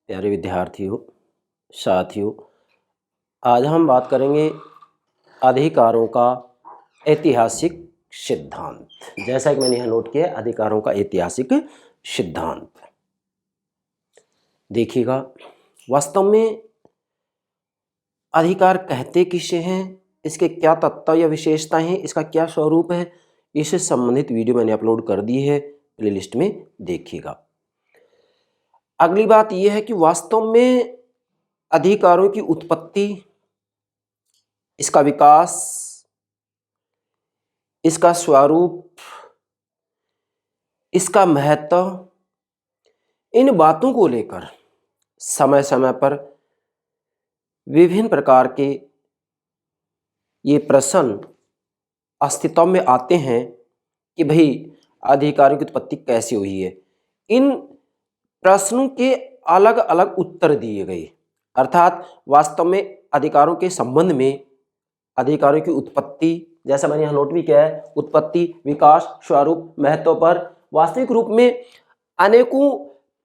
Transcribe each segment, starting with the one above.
प्यारे विद्यार्थियों, साथियों, आज हम बात करेंगे अधिकारों का ऐतिहासिक सिद्धांत। जैसा कि मैंने यहाँ नोट किया, अधिकारों का ऐतिहासिक सिद्धांत। देखिएगा, वास्तव में अधिकार कहते किसे हैं, इसके क्या तत्व या विशेषताएं हैं, इसका क्या स्वरूप है, इससे संबंधित वीडियो मैंने अपलोड कर दी है, प्लेलिस्ट में देखिएगा। अगली बात यह है कि वास्तव में अधिकारों की उत्पत्ति, इसका विकास, इसका स्वरूप, इसका महत्व, इन बातों को लेकर समय समय पर विभिन्न प्रकार के ये प्रश्न अस्तित्व में आते हैं कि भाई अधिकारों की उत्पत्ति कैसे हुई है। इन प्रश्नों के अलग अलग उत्तर दिए गए, अर्थात वास्तव में अधिकारों के संबंध में अधिकारों की उत्पत्ति, जैसा मैंने यहाँ नोट भी किया है, उत्पत्ति, विकास, स्वरूप, महत्व पर वास्तविक रूप में अनेकों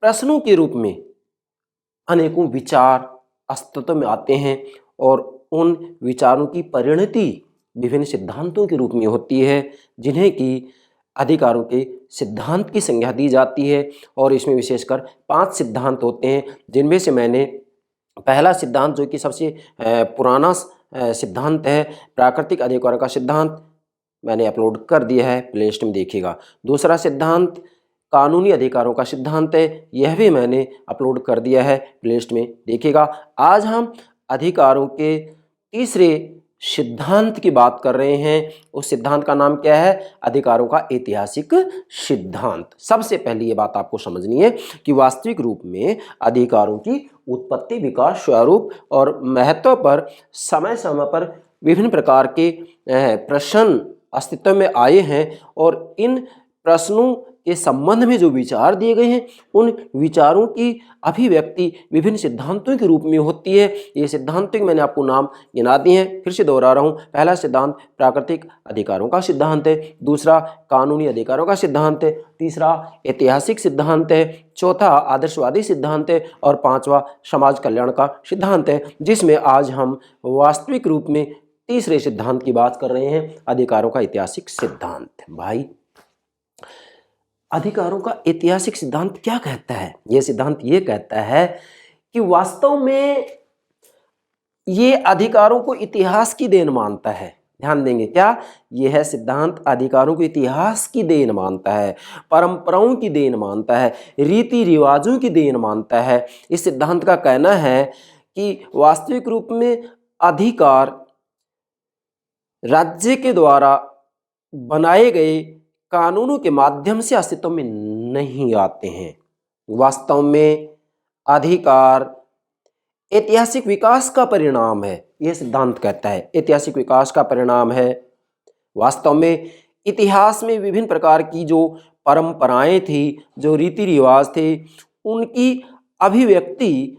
प्रश्नों के रूप में अनेकों विचार अस्तित्व में आते हैं और उन विचारों की परिणति विभिन्न सिद्धांतों के रूप में होती है, जिन्हें कि अधिकारों के सिद्धांत की संज्ञा दी जाती है। और इसमें विशेषकर 5 सिद्धांत होते हैं, जिनमें से मैंने पहला सिद्धांत, जो कि सबसे पुराना सिद्धांत है, प्राकृतिक अधिकारों का सिद्धांत, मैंने अपलोड कर दिया है, प्लेलिस्ट में देखिएगा। दूसरा सिद्धांत कानूनी अधिकारों का सिद्धांत है, यह भी मैंने अपलोड कर दिया है, प्लेलिस्ट में देखिएगा। आज हम अधिकारों के तीसरे सिद्धांत की बात कर रहे हैं। उस सिद्धांत का नाम क्या है? अधिकारों का ऐतिहासिक सिद्धांत। सबसे पहली ये बात आपको समझनी है कि वास्तविक रूप में अधिकारों की उत्पत्ति, विकास, स्वरूप और महत्व पर समय समय पर विभिन्न प्रकार के प्रश्न अस्तित्व में आए हैं और इन प्रश्नों के संबंध में जो विचार दिए गए हैं, उन विचारों की अभिव्यक्ति विभिन्न सिद्धांतों के रूप में होती है। ये सिद्धांतों के मैंने आपको नाम गिना दिए हैं, फिर से दोहरा रहा हूँ। पहला सिद्धांत प्राकृतिक अधिकारों का सिद्धांत है, दूसरा कानूनी अधिकारों का सिद्धांत है, तीसरा ऐतिहासिक सिद्धांत है, चौथा आदर्शवादी सिद्धांत है और पांचवा समाज कल्याण का सिद्धांत है, जिसमें आज हम वास्तविक रूप में तीसरे सिद्धांत की बात कर रहे हैं, अधिकारों का ऐतिहासिक सिद्धांत। भाई, अधिकारों का ऐतिहासिक सिद्धांत क्या कहता है? यह सिद्धांत ये कहता है कि वास्तव में ये अधिकारों को इतिहास की देन मानता है। ध्यान देंगे, क्या यह सिद्धांत अधिकारों को इतिहास की देन मानता है, परंपराओं की देन मानता है, रीति रिवाजों की देन मानता है। इस सिद्धांत का कहना है कि वास्तविक रूप में अधिकार राज्य के द्वारा बनाए गए कानूनों के माध्यम से अस्तित्व में नहीं आते हैं। वास्तव में अधिकार ऐतिहासिक विकास का परिणाम है, यह सिद्धांत कहता है। ऐतिहासिक विकास का परिणाम है। वास्तव में इतिहास में विभिन्न प्रकार की जो परंपराएं थी, जो रीति रिवाज थे, उनकी अभिव्यक्ति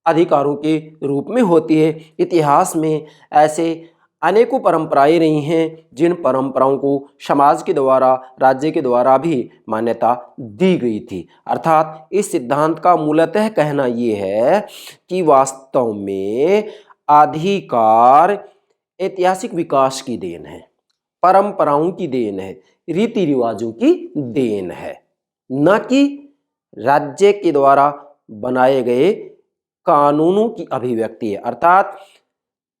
अधिकारों के रूप में होती है। इतिहास में ऐसे अनेकों परंपराएं रही हैं, जिन परंपराओं को समाज के द्वारा, राज्य के द्वारा भी मान्यता दी गई थी। अर्थात इस सिद्धांत का मूलतः कहना ये है कि वास्तव में अधिकार ऐतिहासिक विकास की देन है, परंपराओं की देन है, रीति रिवाजों की देन है, न कि राज्य के द्वारा बनाए गए कानूनों की अभिव्यक्ति है। अर्थात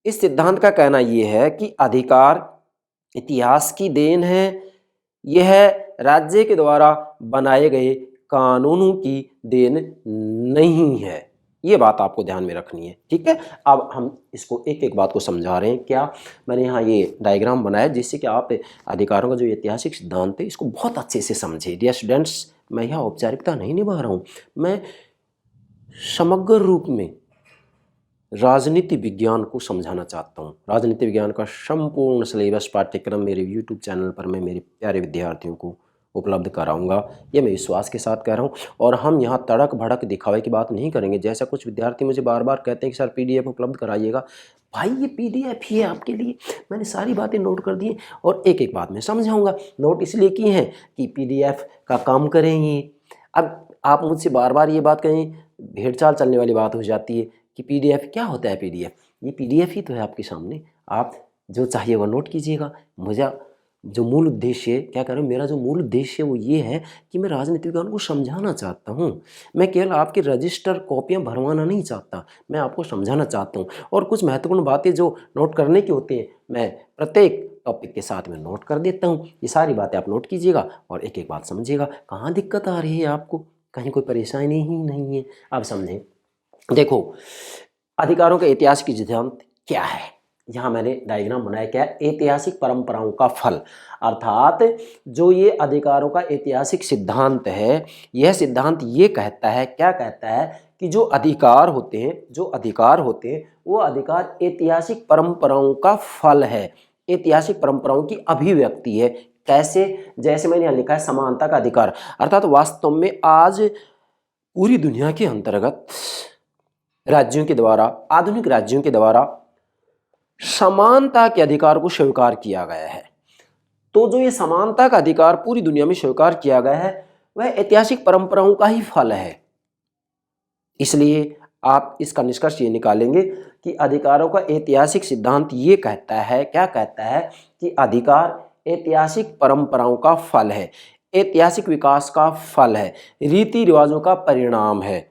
इस सिद्धांत का कहना यह है कि अधिकार इतिहास की देन है, यह राज्य के द्वारा बनाए गए कानूनों की देन नहीं है। ये बात आपको ध्यान में रखनी है, ठीक है। अब हम इसको एक एक बात को समझा रहे हैं। क्या मैंने यहाँ ये डायग्राम बनाया जिससे कि आप अधिकारों का जो ऐतिहासिक सिद्धांत है इसको बहुत अच्छे से समझे। डियर स्टूडेंट्स, मैं यहाँ औपचारिकता नहीं निभा रहा हूँ, मैं समग्र रूप में राजनीति विज्ञान को समझाना चाहता हूँ। राजनीति विज्ञान का संपूर्ण सिलेबस पाठ्यक्रम मेरे यूट्यूब चैनल पर मैं मेरे प्यारे विद्यार्थियों को उपलब्ध कराऊंगा, ये मैं विश्वास के साथ कह रहा हूँ। और हम यहाँ तड़क भड़क दिखावे की बात नहीं करेंगे। जैसा कुछ विद्यार्थी मुझे बार बार कहते हैं कि सर PDF उपलब्ध कराइएगा। भाई, ये PDF ही है आपके लिए। मैंने सारी बातें नोट कर दी हैं और एक एक बात मैं समझाऊँगा। नोट इसलिए की हैं कि PDF का काम करें ये। अब आप मुझसे बार बार ये बात कहें भेड़चाल चलने वाली बात हो जाती है कि पीडीएफ क्या होता है। पीडीएफ, ये पीडीएफ ही तो है आपके सामने, आप जो चाहिए वो नोट कीजिएगा। मुझे जो मूल उद्देश्य है, क्या कह रहा हूँ, मेरा जो मूल उद्देश्य है वो ये है कि मैं राजनीति विज्ञान को समझाना चाहता हूँ। मैं केवल आपकी रजिस्टर कॉपियाँ भरवाना नहीं चाहता, मैं आपको समझाना चाहता हूँ। और कुछ महत्वपूर्ण बातें जो नोट करने की होती हैं मैं प्रत्येक टॉपिक के साथ में नोट कर देता हूँ। ये सारी बातें आप नोट कीजिएगा और एक एक बात समझिएगा। कहाँ दिक्कत आ रही है आपको, कहीं कोई परेशानी ही नहीं है, आप समझें। देखो, अधिकारों के ऐतिहासिक सिद्धांत क्या है, यहाँ मैंने डायग्राम बनाया। क्या है? ऐतिहासिक परंपराओं का फल, अर्थात जो ये अधिकारों का ऐतिहासिक सिद्धांत है, यह सिद्धांत ये कहता है, क्या कहता है कि जो अधिकार होते हैं वो अधिकार ऐतिहासिक परंपराओं का फल है, ऐतिहासिक परंपराओं की अभिव्यक्ति है। कैसे? जैसे मैंने यहाँ लिखा है समानता का अधिकार, अर्थात वास्तव में आज पूरी दुनिया के अंतर्गत राज्यों के द्वारा, आधुनिक राज्यों के द्वारा समानता के अधिकार को स्वीकार किया गया है। तो जो ये समानता का अधिकार पूरी दुनिया में स्वीकार किया गया है वह ऐतिहासिक परंपराओं का ही फल है। इसलिए आप इसका निष्कर्ष ये निकालेंगे कि अधिकारों का ऐतिहासिक सिद्धांत ये कहता है, क्या कहता है कि अधिकार ऐतिहासिक परंपराओं का फल है, ऐतिहासिक विकास का फल है, रीति रिवाजों का परिणाम है,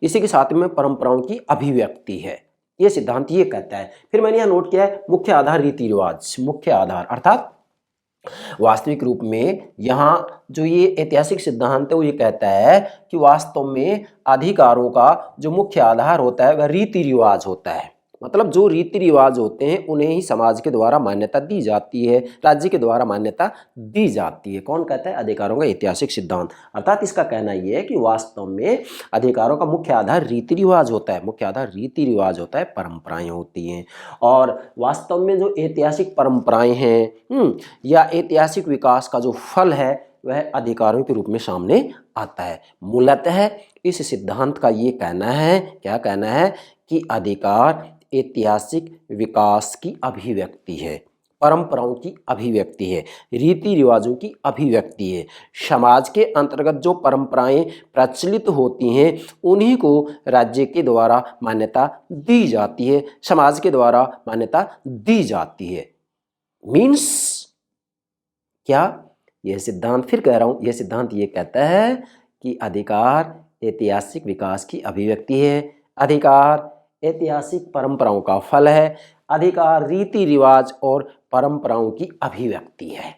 इसी के साथ में परंपराओं की अभिव्यक्ति है। ये सिद्धांत ये कहता है। फिर मैंने यहाँ नोट किया है मुख्य आधार रीति रिवाज। मुख्य आधार अर्थात वास्तविक रूप में यहाँ जो ये ऐतिहासिक सिद्धांत है वो ये कहता है कि वास्तव में अधिकारों का जो मुख्य आधार होता है वह रीति रिवाज होता है। मतलब जो रीति रिवाज होते हैं उन्हें ही समाज के द्वारा मान्यता दी जाती है, राज्य के द्वारा मान्यता दी जाती है। कौन कहता है? अधिकारों का ऐतिहासिक सिद्धांत। अर्थात इसका कहना यह है कि वास्तव में अधिकारों का मुख्य आधार रीति रिवाज होता है, मुख्य आधार रीति रिवाज होता है, परंपराएं होती हैं। और वास्तव में जो ऐतिहासिक परंपराएं हैं या ऐतिहासिक विकास का जो फल है वह अधिकारों के रूप में सामने आता है। मूलतः इस सिद्धांत का ये कहना है, क्या कहना है कि अधिकार ऐतिहासिक विकास की अभिव्यक्ति है, परंपराओं की अभिव्यक्ति है, रीति रिवाजों की अभिव्यक्ति है। समाज के अंतर्गत जो परंपराएं प्रचलित होती हैं उन्हीं को राज्य के द्वारा मान्यता दी जाती है, समाज के द्वारा मान्यता दी जाती है। मीन्स क्या? यह सिद्धांत, फिर कह रहा हूं, यह सिद्धांत ये कहता है कि अधिकार ऐतिहासिक विकास की अभिव्यक्ति है, अधिकार ऐतिहासिक परंपराओं का फल है, अधिकार रीति रिवाज और परंपराओं की अभिव्यक्ति है।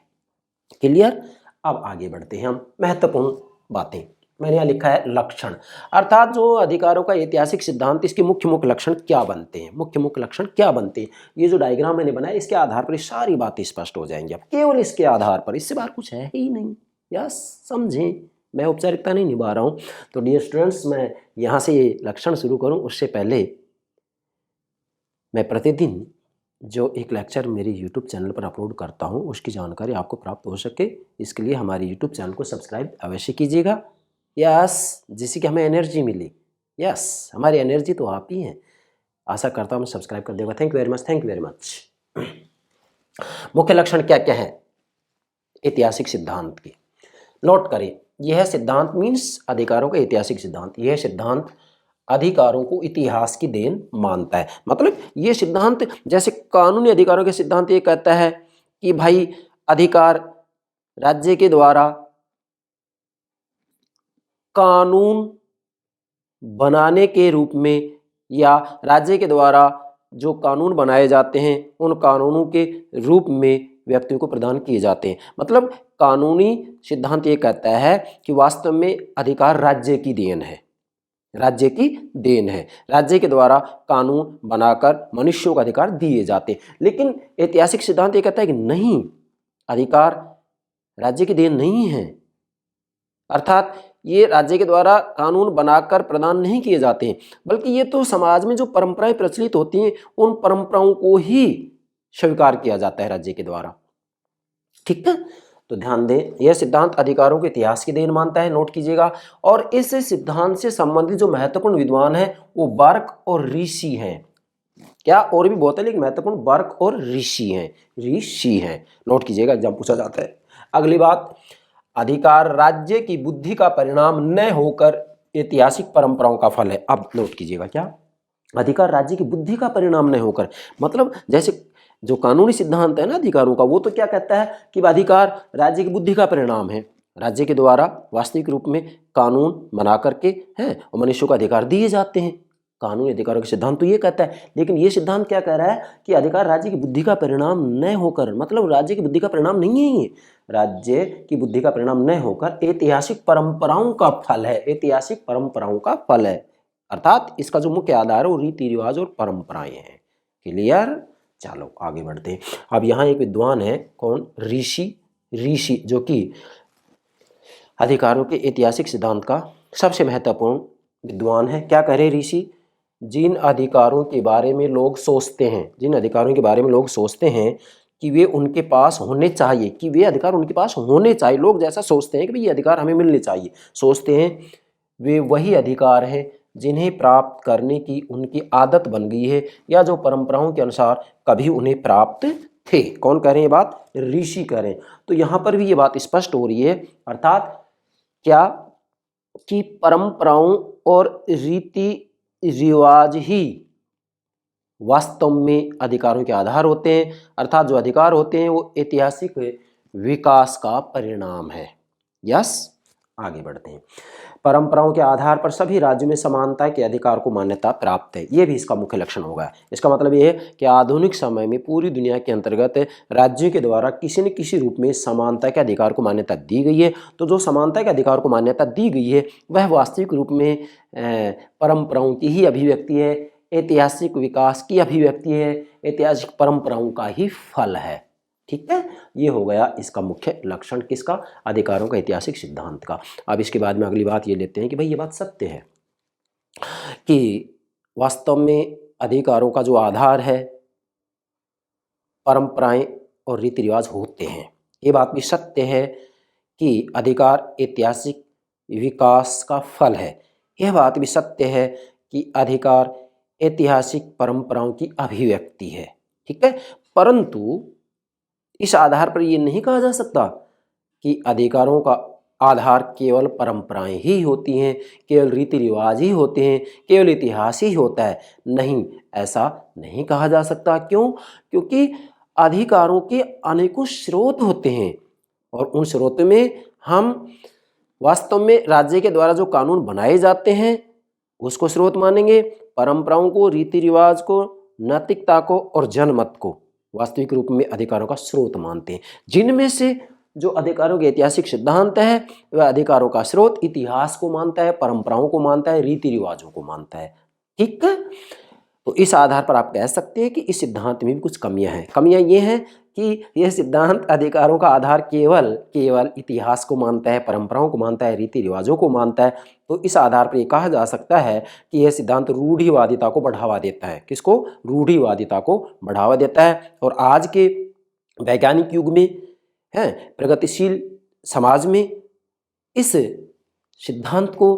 क्लियर? अब आगे बढ़ते हैं हम। महत्वपूर्ण बातें मैंने यहाँ लिखा है लक्षण, अर्थात जो अधिकारों का ऐतिहासिक सिद्धांत, इसके मुख्य मुख्य लक्षण क्या बनते हैं, मुख्य मुख्य लक्षण क्या बनते हैं। ये जो डायग्राम मैंने बनाया इसके आधार पर सारी बातें स्पष्ट हो जाएंगी। अब केवल इसके आधार पर, इससे बाहर कुछ है ही नहीं। यस, समझें, मैं औपचारिकता नहीं निभा रहा हूँ। तो डियर स्टूडेंट्स, मैं यहाँ से ये लक्षण शुरू करूँ उससे पहले मैं प्रतिदिन जो एक लेक्चर मेरे YouTube चैनल पर अपलोड करता हूँ उसकी जानकारी आपको प्राप्त हो सके, इसके लिए हमारे YouTube चैनल को सब्सक्राइब अवश्य कीजिएगा। यस, जिससे कि हमें एनर्जी मिली। यस, हमारी एनर्जी तो आप ही हैं। आशा करता हूँ सब्सक्राइब कर देगा। Thank you very much, thank you very much. मुख्य लक्षण क्या क्या है ऐतिहासिक सिद्धांत के, नोट करें। यह सिद्धांत मीन्स अधिकारों का ऐतिहासिक सिद्धांत, यह सिद्धांत अधिकारों को इतिहास की देन मानता है। मतलब ये सिद्धांत जैसे कानूनी अधिकारों के सिद्धांत ये कहता है कि भाई अधिकार राज्य के द्वारा कानून बनाने के रूप में या राज्य के द्वारा जो कानून बनाए जाते हैं उन कानूनों के रूप में व्यक्तियों को प्रदान किए जाते हैं। मतलब कानूनी सिद्धांत ये कहता है कि वास्तव में अधिकार राज्य की देन है, राज्य की देन है, राज्य के द्वारा कानून बनाकर मनुष्यों को अधिकार दिए जाते हैं। लेकिन ऐतिहासिक सिद्धांत ये कहता है कि नहीं, अधिकार राज्य की देन नहीं है, अर्थात ये राज्य के द्वारा कानून बनाकर प्रदान नहीं किए जाते हैं, बल्कि ये तो समाज में जो परंपराएं प्रचलित होती हैं उन परंपराओं को ही स्वीकार किया जाता है राज्य के द्वारा। ठीक है, तो ध्यान दें, यह सिद्धांत अधिकारों के इतिहास की देन मानता है, नोट कीजिएगा। और इस सिद्धांत से संबंधित जो महत्वपूर्ण विद्वान हैं वो बर्क और ऋषि हैं। क्या? और भी बहुत है, लेकिन महत्वपूर्ण बर्क और ऋषि हैं, ऋषि हैं, नोट कीजिएगा, एग्जाम पूछा जाता है। अगली बात, अधिकार राज्य की बुद्धि का परिणाम न होकर ऐतिहासिक परंपराओं का फल है। अब नोट कीजिएगा, क्या अधिकार राज्य की बुद्धि का परिणाम नहीं होकर, मतलब जैसे जो कानूनी सिद्धांत है ना अधिकारों का, वो तो क्या कहता है कि अधिकार राज्य की बुद्धि का परिणाम है, राज्य के द्वारा वास्तविक रूप में कानून बना करके हैं और मनुष्यों को अधिकार दिए जाते हैं। कानूनी अधिकारों का सिद्धांत तो ये कहता है, लेकिन ये सिद्धांत क्या कह रहा है कि अधिकार राज्य की बुद्धि का परिणाम न होकर, मतलब राज्य की बुद्धि का परिणाम नहीं है, ये राज्य की बुद्धि का परिणाम न होकर ऐतिहासिक परंपराओं का फल है, ऐतिहासिक परंपराओं का फल है। अर्थात इसका जो मुख्य आधार है वो रीति रिवाज और परंपराएं हैं। क्लियर? चलो आगे बढ़ते हैं। अब यहाँ एक विद्वान है, कौन? ऋषि, जो कि अधिकारों के ऐतिहासिक सिद्धांत का सबसे महत्वपूर्ण विद्वान है। क्या कह रहे ऋषि? जिन अधिकारों के बारे में लोग सोचते हैं, जिन अधिकारों के बारे में लोग सोचते हैं कि वे उनके पास होने चाहिए, कि वे अधिकार उनके पास होने चाहिए, लोग जैसा सोचते हैं कि भाई ये अधिकार हमें मिलने चाहिए, सोचते हैं, वे वही अधिकार हैं जिन्हें प्राप्त करने की उनकी आदत बन गई है या जो परंपराओं के अनुसार कभी उन्हें प्राप्त थे। कौन कह रहे हैं ये बात? ऋषि कह रहे हैं। तो यहाँ पर भी ये बात स्पष्ट हो रही है, अर्थात क्या कि परंपराओं और रीति रिवाज ही वास्तव में अधिकारों के आधार होते हैं, अर्थात जो अधिकार होते हैं वो ऐतिहासिक विकास का परिणाम है। यस, आगे बढ़ते हैं। परंपराओं के आधार पर सभी राज्यों में समानता के अधिकार को मान्यता प्राप्त है, ये भी इसका मुख्य लक्षण होगा। इसका मतलब ये है कि आधुनिक समय में पूरी दुनिया के अंतर्गत राज्यों के द्वारा किसी न किसी रूप में समानता के अधिकार को मान्यता दी गई है। तो जो समानता के अधिकार को मान्यता दी गई है वह वास्तविक रूप में परंपराओं की ही अभिव्यक्ति है, ऐतिहासिक विकास की अभिव्यक्ति है, ऐतिहासिक परंपराओं का ही फल है। ठीक है, ये हो गया इसका मुख्य लक्षण, किसका? अधिकारों का ऐतिहासिक सिद्धांत का। अब इसके बाद में अगली बात ये लेते हैं कि भाई ये बात सत्य है कि वास्तव में अधिकारों का जो आधार है परंपराएं और रीति रिवाज होते हैं। ये बात भी सत्य है कि अधिकार ऐतिहासिक विकास का फल है। यह बात भी सत्य है कि अधिकार ऐतिहासिक परंपराओं की अभिव्यक्ति है। ठीक है, परंतु इस आधार पर यह नहीं कहा जा सकता कि अधिकारों का आधार केवल परंपराएं ही होती हैं, केवल रीति रिवाज ही होते हैं, केवल इतिहास ही होता है। नहीं, ऐसा नहीं कहा जा सकता। क्यों? क्योंकि अधिकारों के अनेकों स्रोत होते हैं और उन स्रोतों में हम वास्तव में राज्य के द्वारा जो कानून बनाए जाते हैं उसको स्रोत मानेंगे, परंपराओं को, रीति रिवाज को, नैतिकता को और जनमत को वास्तविक रूप में अधिकारों का स्रोत मानते हैं। जिनमें से जो अधिकारों के ऐतिहासिक सिद्धांत है वह अधिकारों का स्रोत इतिहास को मानता है, परंपराओं को मानता है, रीति रिवाजों को मानता है। ठीक है, तो इस आधार पर आप कह सकते हैं कि इस सिद्धांत में भी कुछ कमियां हैं। कमियां ये हैं कि यह सिद्धांत अधिकारों का आधार केवल इतिहास को मानता है, परंपराओं को मानता है, रीति रिवाजों को मानता है। तो इस आधार पर यह कहा जा सकता है कि यह सिद्धांत रूढ़िवादिता को बढ़ावा देता है। किसको? रूढ़िवादिता को बढ़ावा देता है। और आज के वैज्ञानिक युग में है, प्रगतिशील समाज में इस सिद्धांत को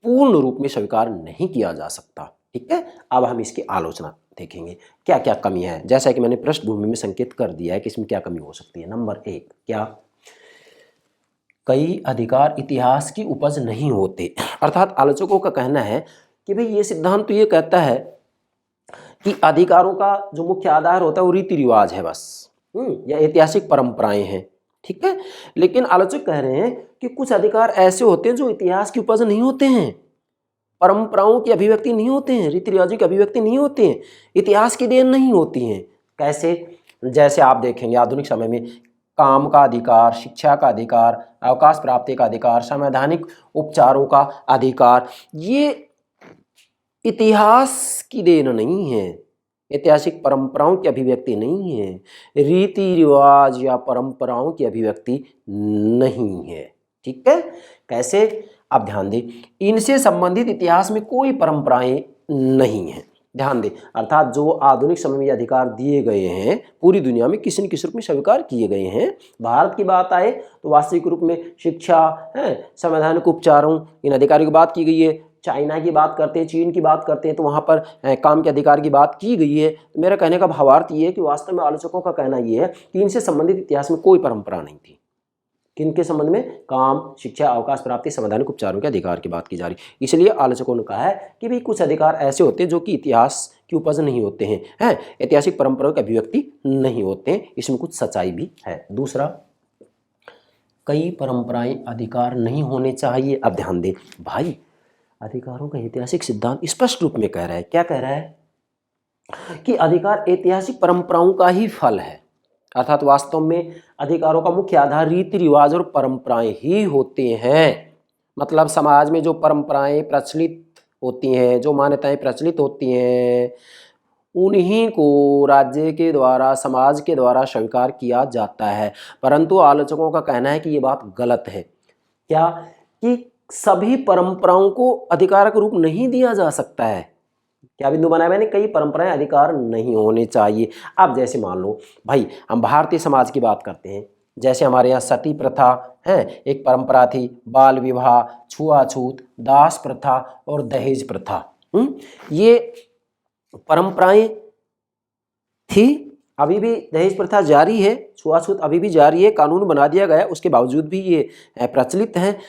पूर्ण रूप में स्वीकार नहीं किया जा सकता। ठीक है, अब हम इसकी आलोचना देखेंगे क्या क्या कमी है। जैसा कि मैंने पृष्ठभूमि में संकेत कर दिया है कि इसमें क्या कमी हो सकती है। नंबर 1, क्या कई अधिकार इतिहास की उपज नहीं होते। अर्थात आलोचकों का कहना है कि भाई ये सिद्धांत तो ये कहता है कि अधिकारों का जो मुख्य आधार होता है वो रीति रिवाज है बस, या ऐतिहासिक परंपराएं हैं। ठीक है, लेकिन आलोचक कह रहे हैं कि कुछ अधिकार ऐसे होते हैं जो इतिहास की उपज नहीं होते हैं, परंपराओं की अभिव्यक्ति नहीं होते हैं, रीति रिवाजों की अभिव्यक्ति नहीं होती हैं, इतिहास की देन नहीं होती हैं। कैसे? जैसे आप देखेंगे आधुनिक समय में काम का अधिकार, शिक्षा का अधिकार, अवकाश प्राप्ति का अधिकार, संवैधानिक उपचारों का अधिकार, ये इतिहास की देन नहीं है, ऐतिहासिक परंपराओं की अभिव्यक्ति नहीं है, रीति रिवाज या परंपराओं की अभिव्यक्ति नहीं है। ठीक है, कैसे? अब ध्यान दें, इनसे संबंधित इतिहास में कोई परंपराएं नहीं हैं। ध्यान दें, अर्थात जो आधुनिक समय में अधिकार दिए गए हैं पूरी दुनिया में किसी न किसी रूप में स्वीकार किए गए हैं। भारत की बात आए तो वास्तविक रूप में शिक्षा है, संवैधानिक उपचारों, इन अधिकारों की बात की गई है। चाइना की बात करते हैं, चीन की बात करते हैं तो वहाँ पर काम के अधिकार की बात की गई है। तो मेरा कहने का भावार्थ ये है कि वास्तव में आलोचकों का कहना ये है कि इनसे संबंधित इतिहास में कोई परंपरा नहीं थी। किनके संबंध में? काम, शिक्षा, अवकाश प्राप्ति, संवैधानिक उपचारों के अधिकार की बात की जा रही। इसलिए आलोचकों ने कहा है कि भाई कुछ अधिकार ऐसे होते हैं जो कि इतिहास की उपज नहीं होते हैं, ऐतिहासिक परंपराओं की अभिव्यक्ति नहीं होते हैं। इसमें कुछ सच्चाई भी है। दूसरा, कई परंपराएं अधिकार नहीं होने चाहिए। अब ध्यान दें भाई, अधिकारों का ऐतिहासिक सिद्धांत स्पष्ट रूप में कह रहा है, क्या कह रहा है? कि अधिकार ऐतिहासिक परंपराओं का ही फल है, अर्थात वास्तव में अधिकारों का मुख्य आधार रीति रिवाज और परंपराएं ही होते हैं। मतलब समाज में जो परंपराएं प्रचलित होती हैं, जो मान्यताएं प्रचलित होती हैं, उन्हीं को राज्य के द्वारा, समाज के द्वारा स्वीकार किया जाता है। परंतु आलोचकों का कहना है कि ये बात गलत है। क्या? कि सभी परंपराओं को अधिकार का रूप नहीं दिया जा सकता है। क्या बिंदु बनाया मैंने? कई परंपराएं अधिकार नहीं होने चाहिए। अब जैसे मान लो भाई, हम भारतीय समाज की बात करते हैं, जैसे हमारे यहाँ सती प्रथा है, एक परंपरा थी, बाल विवाह, छुआछूत, दास प्रथा और दहेज प्रथा। ये परंपराएं थी। अभी भी दहेज प्रथा जारी है, छुआछूत अभी भी जारी है, कानून बना दिया गया, उसके बावजूद भी ये प्रचलित हैं।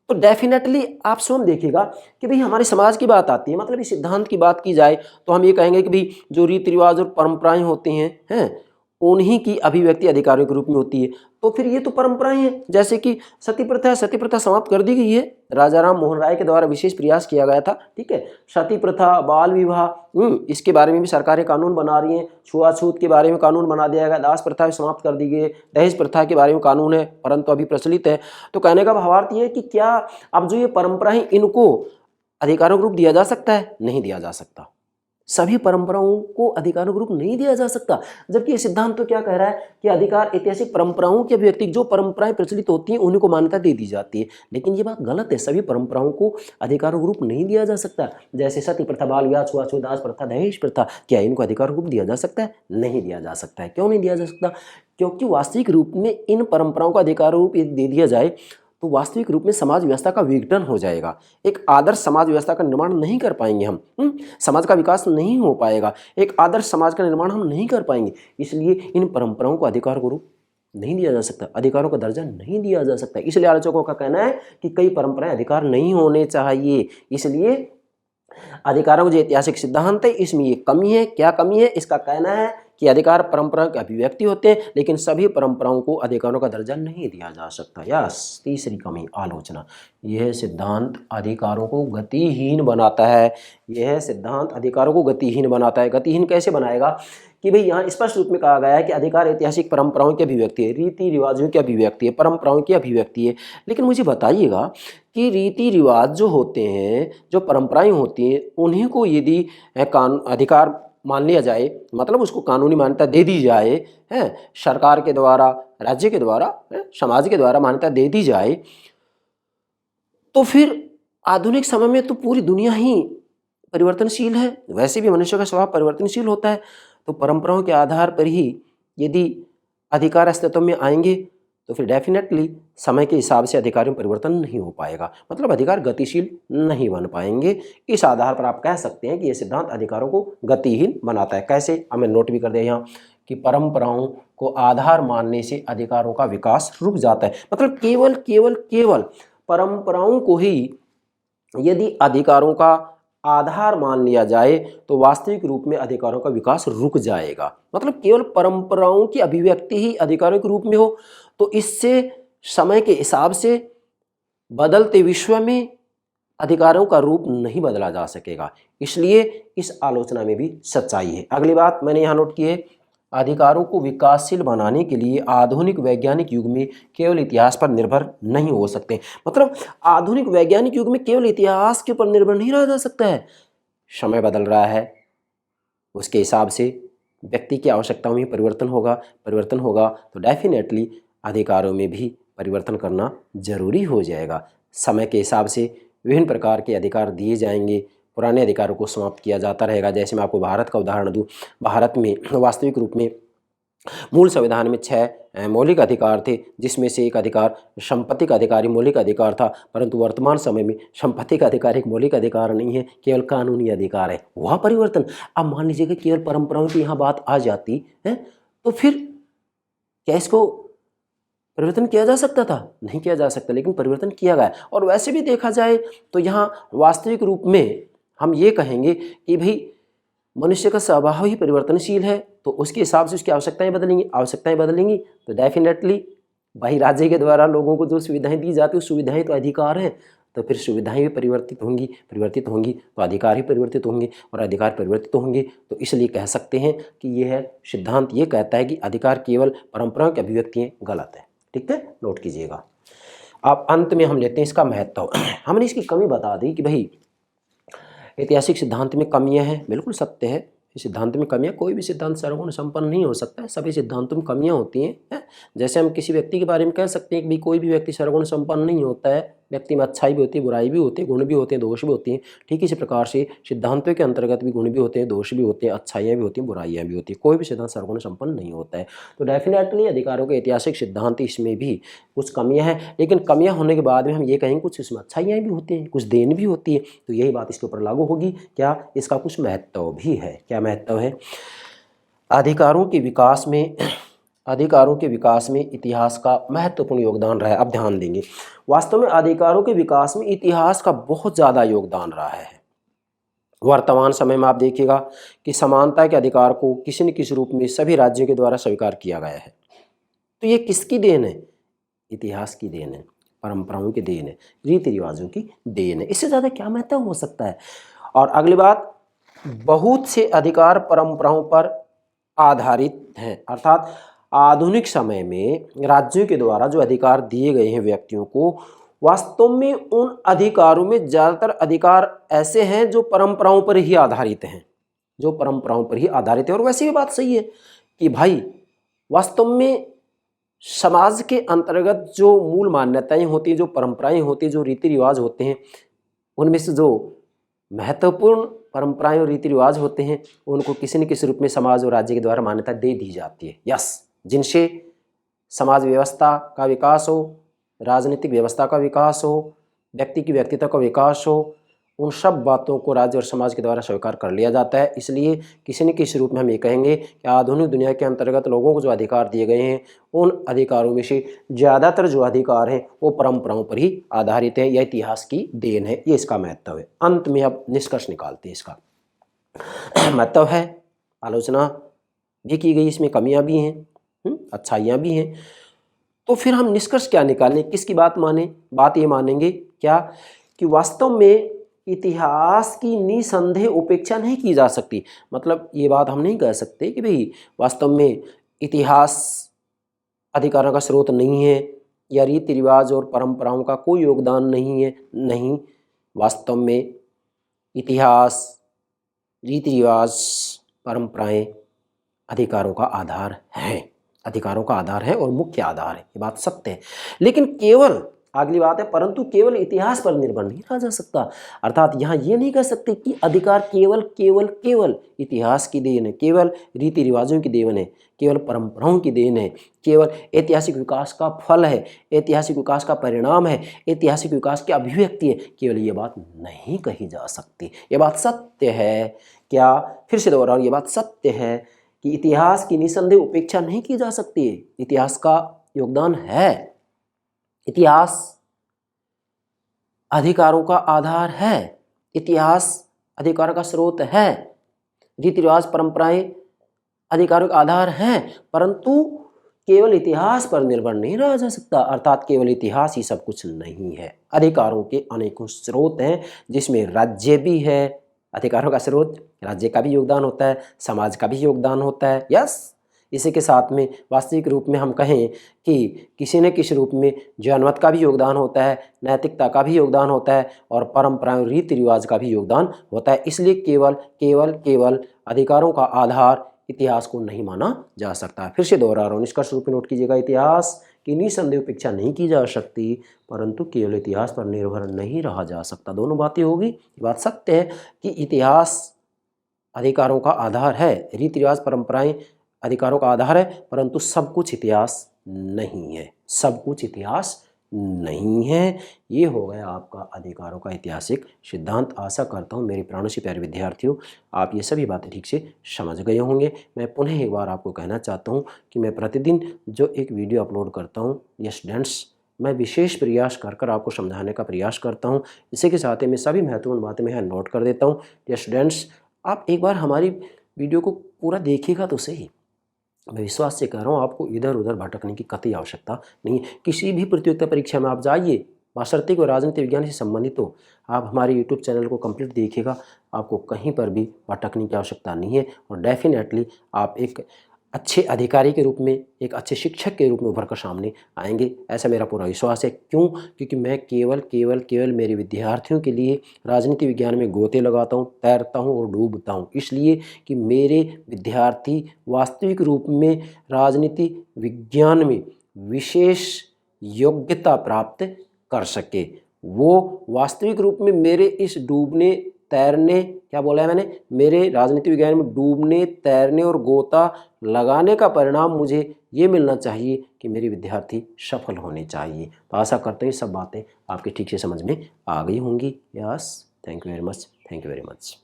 तो डेफिनेटली आप स्वयं देखिएगा कि भाई हमारे समाज की बात आती है, मतलब इस सिद्धांत की बात की जाए तो हम ये कहेंगे कि भाई जो रीति रिवाज और परंपराएं होती हैं उन्हीं की अभिव्यक्ति अधिकारों के रूप में होती है। तो फिर ये तो परंपराएं हैं। जैसे कि सती प्रथा है, सती प्रथा समाप्त कर दी गई है, राजा राम मोहन राय के द्वारा विशेष प्रयास किया गया था, ठीक है। सती प्रथा, बाल विवाह, इसके बारे में भी सरकारें कानून बना रही हैं। छुआछूत के बारे में कानून बना दिया गया, दास प्रथा समाप्त कर दी गई, दहेज प्रथा के बारे में कानून है परंतु अभी प्रचलित है। तो कहने का भावार्थ ये है कि क्या अब जो ये परंपरा है इनको अधिकारों का रूप दिया जा सकता है? नहीं दिया जा सकता। सभी परंपराओं को अधिकारों का रूप नहीं दिया जा सकता। जबकि ये सिद्धांत तो क्या कह रहा है कि अधिकार ऐतिहासिक परंपराओं की अभिव्यक्ति, जो परंपराएं प्रचलित होती हैं उन्हीं को मान्यता दे दी जाती है। लेकिन ये बात गलत है, सभी परंपराओं को अधिकारों का रूप नहीं दिया जा सकता। जैसे सती प्रथा, बाल विवाह, छुआछूत, दास प्रथा, दहेज प्रथा, क्या इनको अधिकारों का रूप दिया जा सकता है? नहीं दिया जा सकता है। क्यों नहीं दिया जा सकता? क्योंकि वास्तविक रूप में इन परंपराओं का अधिकारों रूप दे दिया जाए तो वास्तविक रूप में समाज व्यवस्था का विघटन हो जाएगा। एक आदर्श समाज व्यवस्था का निर्माण नहीं कर पाएंगे हम, समाज का विकास नहीं हो पाएगा, एक आदर्श समाज का निर्माण हम नहीं कर पाएंगे। इसलिए इन परंपराओं को अधिकार का रूप नहीं दिया जा सकता, अधिकारों का दर्जा नहीं दिया जा सकता। इसलिए आलोचकों का कहना है कि कई परंपराएं अधिकार नहीं होने चाहिए। इसलिए अधिकारों का जो ऐतिहासिक सिद्धांत है इसमें ये कमी है। क्या कमी है? इसका कहना है कि अधिकार परंपरा के अभिव्यक्ति होते हैं, लेकिन सभी परंपराओं को अधिकारों का दर्जा नहीं दिया जा सकता। यस, तीसरी कमी आलोचना, यह सिद्धांत अधिकारों को गतिहीन बनाता है। यह सिद्धांत अधिकारों को गतिहीन बनाता है। गतिहीन कैसे बनाएगा? कि भाई यहाँ स्पष्ट रूप में कहा गया है कि अधिकार ऐतिहासिक परंपराओं की अभिव्यक्ति है, रीति रिवाजों की अभिव्यक्ति है, परंपराओं की अभिव्यक्ति है। लेकिन मुझे बताइएगा कि रीति रिवाज जो होते हैं, जो परंपराएं होती हैं, उन्हीं को यदि अधिकार मान लिया जाए, मतलब उसको कानूनी मान्यता दे दी जाए, सरकार के द्वारा, राज्य के द्वारा, समाज के द्वारा मान्यता दे दी जाए, तो फिर आधुनिक समय में तो पूरी दुनिया ही परिवर्तनशील है। वैसे भी मनुष्य का स्वभाव परिवर्तनशील होता है। तो परंपराओं के आधार पर ही यदि अधिकार अस्तित्व में आएंगे तो फिर डेफिनेटली समय के हिसाब से अधिकारों में परिवर्तन नहीं हो पाएगा, मतलब अधिकार गतिशील नहीं बन पाएंगे। इस आधार पर आप कह सकते हैं कि यह सिद्धांत अधिकारों को गतिहीन बनाता है। कैसे? हमें नोट भी कर दें यहाँ कि परंपराओं को आधार मानने से अधिकारों का विकास रुक जाता है। मतलब केवल केवल केवल परंपराओं को ही यदि अधिकारों का आधार मान लिया जाए तो वास्तविक रूप में अधिकारों का विकास रुक जाएगा। मतलब केवल परंपराओं की अभिव्यक्ति ही अधिकारों के रूप में हो तो इससे समय के हिसाब से बदलते विश्व में अधिकारों का रूप नहीं बदला जा सकेगा। इसलिए इस आलोचना में भी सच्चाई है। अगली बात मैंने यहाँ नोट की है, अधिकारों को विकासशील बनाने के लिए आधुनिक वैज्ञानिक युग में केवल इतिहास पर निर्भर नहीं हो सकते। मतलब आधुनिक वैज्ञानिक युग में केवल इतिहास के ऊपर निर्भर नहीं रहा जा सकता है। समय बदल रहा है, उसके हिसाब से व्यक्ति की आवश्यकताओं में परिवर्तन होगा तो डेफिनेटली अधिकारों में भी परिवर्तन करना जरूरी हो जाएगा। समय के हिसाब से विभिन्न प्रकार के अधिकार दिए जाएंगे, पुराने अधिकारों को समाप्त किया जाता रहेगा। जैसे मैं आपको भारत का उदाहरण दूं, भारत में वास्तविक रूप में मूल संविधान में 6 मौलिक अधिकार थे, जिसमें से एक अधिकार संपत्ति का अधिकार ही मौलिक अधिकार था। परंतु वर्तमान समय में संपत्ति का अधिकार एक मौलिक अधिकार नहीं है, केवल कानूनी अधिकार है। वह परिवर्तन, अब मान लीजिए कि केवल परंपराओं की यहाँ बात आ जाती है तो फिर क्या इसको परिवर्तन किया जा सकता था? नहीं किया जा सकता, लेकिन परिवर्तन किया गया। और वैसे भी देखा जाए तो यहाँ वास्तविक रूप में हम ये कहेंगे कि भाई मनुष्य का स्वभाव ही परिवर्तनशील है, तो उसके हिसाब से उसकी आवश्यकताएं बदलेंगी तो डेफिनेटली भाई राज्य के द्वारा लोगों को जो सुविधाएं दी जाती है, सुविधाएं तो अधिकार हैं, तो फिर सुविधाएं भी परिवर्तित होंगी तो अधिकार ही परिवर्तित होंगे, और अधिकार परिवर्तित होंगे तो इसलिए कह सकते हैं कि यह सिद्धांत ये कहता है कि अधिकार केवल परंपराओं की अभिव्यक्ति हैं। गलत है। ठीक है, नोट कीजिएगा। अब अंत में हम लेते हैं इसका महत्व। हमने इसकी कमी बता दी कि भाई ऐतिहासिक सिद्धांत में कमियां हैं, बिल्कुल सत्य है। इस सिद्धांत में कमियां, कोई भी सिद्धांत सर्वगुण संपन्न नहीं हो सकता है, सभी सिद्धांतों में कमियां होती हैं। जैसे हम किसी व्यक्ति के बारे में कह सकते हैं कि भाई कोई भी व्यक्ति सर्वगुण संपन्न नहीं होता है, व्यक्ति में अच्छाई भी होती है, बुराई भी होती है, गुण भी होते हैं, दोष भी होती हैं। ठीक इसी प्रकार से सिद्धांतों के अंतर्गत भी गुण भी होते हैं, दोष भी होते हैं, अच्छाइयाँ भी होती हैं, बुराइयाँ भी होती हैं। कोई भी सिद्धांत सर्वगुण संपन्न नहीं होता है। तो डेफिनेटली अधिकारों के ऐतिहासिक सिद्धांत इसमें भी कुछ कमियां हैं, लेकिन कमियां होने के बाद में हम ये कहेंगे कुछ इसमें अच्छाइयाँ भी होती हैं, कुछ देन भी होती है। तो यही बात इसके ऊपर लागू होगी। क्या इसका कुछ महत्व भी है? क्या महत्व है? अधिकारों के विकास में इतिहास का महत्वपूर्ण योगदान रहा है। अब ध्यान देंगे, वास्तव में अधिकारों के विकास में इतिहास का बहुत ज़्यादा योगदान रहा है। वर्तमान समय में आप देखिएगा कि समानता के अधिकार को किसी न किसी रूप में सभी राज्यों के द्वारा स्वीकार किया गया है। तो ये किसकी देन है? इतिहास की देन है, परंपराओं की देन है, रीति रिवाजों की देन है। इससे ज़्यादा क्या महत्व हो सकता है? और अगली बात, बहुत से अधिकार परंपराओं पर आधारित हैं, अर्थात आधुनिक समय में राज्यों के द्वारा जो अधिकार दिए गए हैं व्यक्तियों को, वास्तव में उन अधिकारों में ज़्यादातर अधिकार ऐसे हैं जो परंपराओं पर ही आधारित हैं, और वैसे भी बात सही है कि भाई वास्तव में समाज के अंतर्गत जो मूल मान्यताएं होती हैं, जो परंपराएं होती हैं, जो रीति रिवाज होते हैं, उनमें से जो महत्वपूर्ण परंपराएं और रीति रिवाज होते हैं उनको किसी न किसी रूप में समाज और राज्य के द्वारा मान्यता दे दी जाती है। यस, जिनसे समाज व्यवस्था का विकास हो, राजनीतिक व्यवस्था का विकास हो, व्यक्ति की व्यक्तित्व का विकास हो, उन सब बातों को राज्य और समाज के द्वारा स्वीकार कर लिया जाता है। इसलिए किसी न किसी रूप में हम ये कहेंगे कि आधुनिक दुनिया के अंतर्गत लोगों को जो अधिकार दिए गए हैं, उन अधिकारों में से ज़्यादातर जो अधिकार हैं वो परंपराओं पर ही आधारित है या इतिहास की देन है। ये इसका महत्व है। अंत में अब निष्कर्ष निकालते हैं। इसका महत्व है, आलोचना भी की गई, इसमें कमियां भी हैं, अच्छाइयाँ भी हैं। तो फिर हम निष्कर्ष क्या निकालें, किसकी बात माने? बात ये मानेंगे क्या कि वास्तव में इतिहास की निसंदेह उपेक्षा नहीं की जा सकती। मतलब ये बात हम नहीं कह सकते कि भाई वास्तव में इतिहास अधिकारों का स्रोत नहीं है या रीति रिवाज और परंपराओं का कोई योगदान नहीं है। नहीं, वास्तव में इतिहास, रीति रिवाज, परंपराएं अधिकारों का आधार है और मुख्य आधार है। ये बात सत्य है। लेकिन केवल, अगली बात है, परंतु केवल इतिहास पर निर्भर नहीं रहा जा सकता। अर्थात यहाँ ये नहीं कह सकते कि अधिकार केवल इतिहास की देन है, केवल रीति रिवाजों की देन है, केवल परंपराओं की देन है, केवल ऐतिहासिक विकास का फल है, ऐतिहासिक विकास का परिणाम है, ऐतिहासिक विकास की अभिव्यक्ति है। केवल ये बात नहीं कही जा सकती। ये बात सत्य है। क्या? फिर से दोहराऊं, ये बात सत्य है कि इतिहास की निसंदेह उपेक्षा नहीं की जा सकती है। इतिहास का योगदान है, इतिहास अधिकारों का आधार है, इतिहास अधिकारों का स्रोत है, रीति रिवाज परंपराएं अधिकारों का आधार हैं, परंतु केवल इतिहास पर निर्भर नहीं रहा जा सकता। अर्थात केवल इतिहास ही सब कुछ नहीं है। अधिकारों के अनेकों स्रोत हैं, जिसमें राज्य भी है। अधिकारों का स्रोत, राज्य का भी योगदान होता है, समाज का भी योगदान होता है। यस, इसी के साथ में वास्तविक रूप में हम कहें कि किसी न किसी रूप में जनमत का भी योगदान होता है, नैतिकता का भी योगदान होता है और परंपराओं, रीति रिवाज का भी योगदान होता है। इसलिए केवल अधिकारों का आधार इतिहास को नहीं माना जा सकता। फिर से दोहरा रहा हूँ, निष्कर्ष रूप में नोट कीजिएगा, इतिहास की निसंदेह उपेक्षा नहीं की जा सकती, परंतु केवल इतिहास पर निर्भर नहीं रहा जा सकता। दोनों बातें होगी। ये बात सत्य है कि इतिहास अधिकारों का आधार है, रीति रिवाज परंपराएं अधिकारों का आधार है, परंतु सब कुछ इतिहास नहीं है। सब कुछ इतिहास नहीं है। ये हो गया आपका अधिकारों का ऐतिहासिक सिद्धांत। आशा करता हूँ मेरे प्राणों से प्यारे विद्यार्थियों, आप ये सभी बातें ठीक से समझ गए होंगे। मैं पुनः एक बार आपको कहना चाहता हूँ कि मैं प्रतिदिन जो एक वीडियो अपलोड करता हूँ, ये स्टूडेंट्स, मैं विशेष प्रयास कर आपको समझाने का प्रयास करता हूँ। इसी के साथ ही मैं सभी महत्वपूर्ण बातें मैं यहाँ नोट कर देता हूँ। ये स्टूडेंट्स, आप एक बार हमारी वीडियो को पूरा देखिएगा तो सही। मैं विश्वास से कह रहा हूँ, आपको इधर उधर भटकने की कतई आवश्यकता नहीं है। किसी भी प्रतियोगिता परीक्षा में आप जाइए, बशर्ते को राजनीति विज्ञान से संबंधित हो, आप हमारे यूट्यूब चैनल को कंप्लीट देखिएगा, आपको कहीं पर भी भटकने की आवश्यकता नहीं है। और डेफिनेटली आप एक अच्छे अधिकारी के रूप में, एक अच्छे शिक्षक के रूप में उभर कर सामने आएंगे, ऐसा मेरा पूरा विश्वास है। क्यों? क्योंकि मैं केवल मेरे विद्यार्थियों के लिए राजनीति विज्ञान में गोते लगाता हूँ, तैरता हूँ और डूबता हूँ, इसलिए कि मेरे विद्यार्थी वास्तविक रूप में राजनीति विज्ञान में विशेष योग्यता प्राप्त कर सके। वो वास्तविक रूप में मेरे इस डूबने तैरने, क्या बोला है मैंने, मेरे राजनीति विज्ञान में डूबने, तैरने और गोता लगाने का परिणाम मुझे ये मिलना चाहिए कि मेरे विद्यार्थी सफल होने चाहिए। तो आशा करते हैं सब बातें आपके ठीक से समझ में आ गई होंगी। Yes, thank you very much, thank you very much.